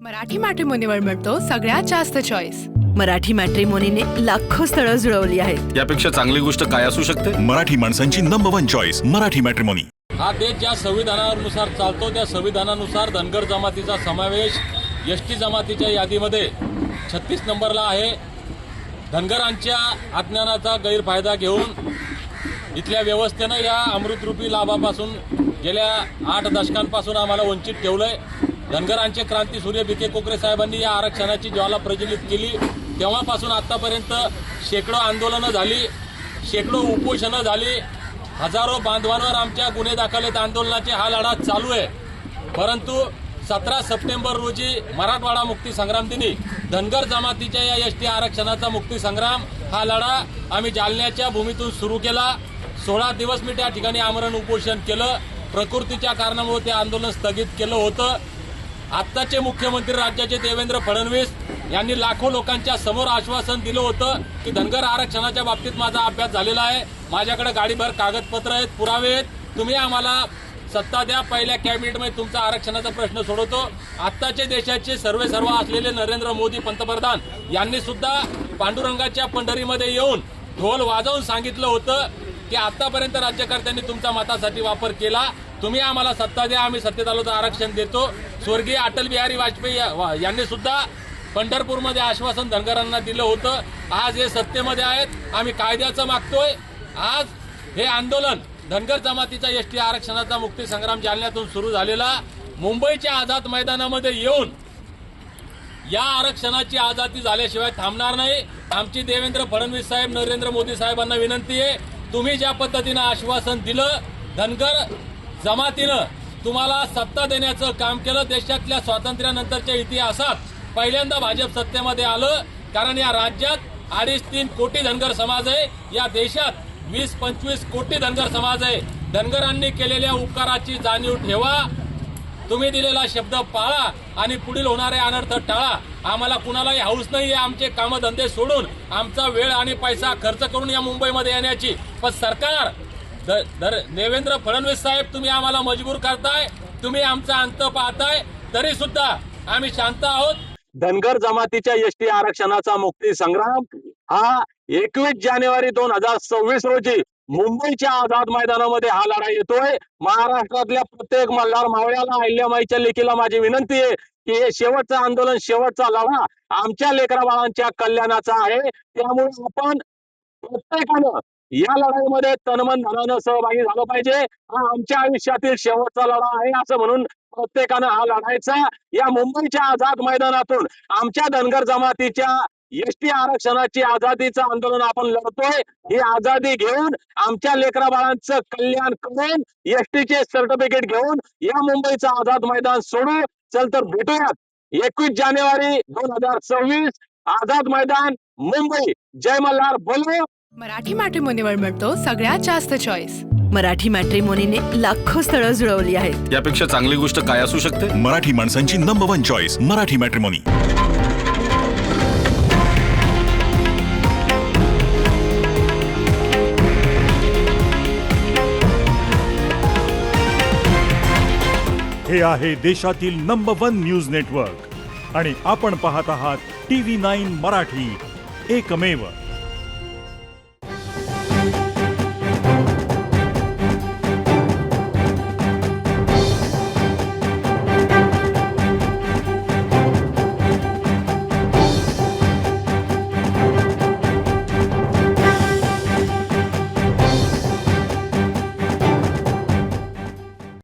मराठी मॅट्रिमोनीवर मिळतो सगळ्यात जास्त चॉईस। मराठी मॅट्रिमोनीने लाखो स्थळं जुळवली आहेत। यापेक्षा चांगली गोष्ट काय असू शकते? मराठी माणसांची नंबर 1 चॉईस मराठी मॅट्रिमोनी। हा देश ज्या संविधानानुसार चालतो त्या संविधानानुसार धनगर जमातीचा समावेश एसटी जमातीच्या यादीमध्ये 36 नंबरला आहे। धनगरांच्या अज्ञानाचा गैरफायदा घेऊन इथल्या व्यवस्थेनं या अमृतरूपी लाभापासून गेल्या 8 दशकांपासून आम्हाला वंचित ठेवलंय। धनगरांचे क्रांतीसूर्य बी.के. कोकरे साहेबांनी या आरक्षणाची ज्वाला प्रज्वलित केली तेव्हापासून आतापर्यंत शेकडो आंदोलनं झाली, शेकडो उपोषणं झाली, हजारो बांधवांवर आमच्या गुन्हे दाखल आहेत। आंदोलनाचे हा लढा चालू आहे। परंतु 17 सप्टेंबर रोजी मराठवाडा मुक्ती संग्राम दिनी धनगर जमातीच्या या एसटी आरक्षणाचा मुक्ती संग्राम हा लढा आम्ही जालन्याच्या भूमीतून सुरू केला। 16 दिवस मी त्या ठिकाणी आमरण उपोषण केलं। प्रकृतीच्या कारणामुळे ते आंदोलन स्थगित केलं होतं। आत्ताचे मुख्यमंत्री राज्याचे देवेंद्र फडणवीस यांनी लाखो लोकांच्या समोर आश्वासन दिलं होतं की धनगर आरक्षणाच्या बाबतीत माझा अभ्यास झालेला आहे, माझ्याकडे गाडीभर कागदपत्र आहेत, पुरावे आहेत, तुम्ही आम्हाला सत्ता द्या, पहिल्या कॅबिनेटमध्ये तुमचा आरक्षणाचा प्रश्न सोडवतो। आत्ताचे देशाचे सर्व असलेले नरेंद्र मोदी पंतप्रधान यांनी सुद्धा पांडुरंगाच्या पंढरीमध्ये येऊन ढोल वाजवून सांगितलं होतं की आतापर्यंत राज्यकर्त्यांनी तुमच्या मतासाठी वापर केला, तुम्ही आम्हाला सत्ता द्या, आम्ही सत्तेत आलो तर आरक्षण देतो। स्वर्गीय अटल बिहारी वाजपेयी यांनी सुद्धा पंढरपूरमध्ये आश्वासन धनगरांना दिलं होतं। आज हे सत्तेमध्ये आहेत, आम्ही कायद्याचं मागतोय। आज हे आंदोलन धनगर जमातीचा एसटी आरक्षणाचा मुक्ती संग्राम जालन्यातून सुरू झालेला मुंबईच्या आझाद मैदानामध्ये येऊन या आरक्षणाची आजादी झाल्याशिवाय थांबणार नाही। आमची देवेंद्र फडणवीस साहेब, नरेंद्र मोदी साहेबांना विनंती आहे, तुम्ही ज्या पद्धतीनं आश्वासन दिलं धनगर जमातीनं तुम्हाला सत्ता देण्याचं काम केलं। देशातल्या स्वातंत्र्यानंतरच्या इतिहासात पहिल्यांदा भाजप सत्तेमध्ये आलं, कारण या राज्यात 2.5-3 कोटी धनगर समाज आहे, या देशात 20-25 कोटी धनगर समाज आहे। धनगरांनी केलेल्या उपकाराची जाणीव ठेवा, तुम्ही दिलेला शब्द पाळा आणि पुढील होणारे अनर्थ टाळा। आम्हाला कुणालाही हौस नाहीये आमचे कामधंदे सोडून आमचा वेळ आणि पैसा खर्च करून या मुंबईमध्ये येण्याची, पण सरकार देवेंद्र फडणवीस साहेब तुम्ही आम्हाला मजबूर करताय, तुम्ही आमचा अंत पाहताय, तरी सुद्धा आम्ही शांत आहोत। धनगर जमातीच्या एसटी आरक्षणाचा मुक्ती संग्राम हा 21 जानेवारी 2026 रोजी मुंबईच्या आझाद मैदानामध्ये हा लढा येतोय। महाराष्ट्रातल्या प्रत्येक मल्हार मावळ्याला, अहिल्यामाईच्या लेकीला माझी विनंती आहे की हे शेवटचं आंदोलन, शेवटचा लढा आमच्या लेकरा बाळांच्या कल्याणाचा आहे। त्यामुळे आपण प्रत्येकानं या लढाईमध्ये तनमन धनानं सहभागी झालं पाहिजे। हा आमच्या आयुष्यातील शेवटचा लढा आहे असं म्हणून प्रत्येकानं हा लढायचा। या मुंबईच्या आझाद मैदानातून आमच्या धनगर जमातीच्या एसटी आरक्षणाची आझादीचं आंदोलन आपण लढतोय। ही आझादी घेऊन आमच्या लेकरा बाळांचं कल्याण करून एसटीचे सर्टिफिकेट घेऊन या मुंबईचं आझाद मैदान सोडू। चल तर भेटूयात 21 जानेवारी 2026 आझाद मैदान मुंबई। जय मल्हार बोलो। मराठी मॅट्रिमोनीवर मिळतो सगळ्यात जास्त चॉईस। मराठी मॅट्रिमोनीने लाखो स्थळं जुळवली आहेत। यापेक्षा चांगली गोष्ट काय असू शकते? मराठी माणसांची नंबर 1 चॉईस मराठी मॅट्रिमोनी। हे आहे देशातील नंबर 1 न्यूज नेटवर्क आणि आपण पाहत आहात TV9 मराठी, एकमेव।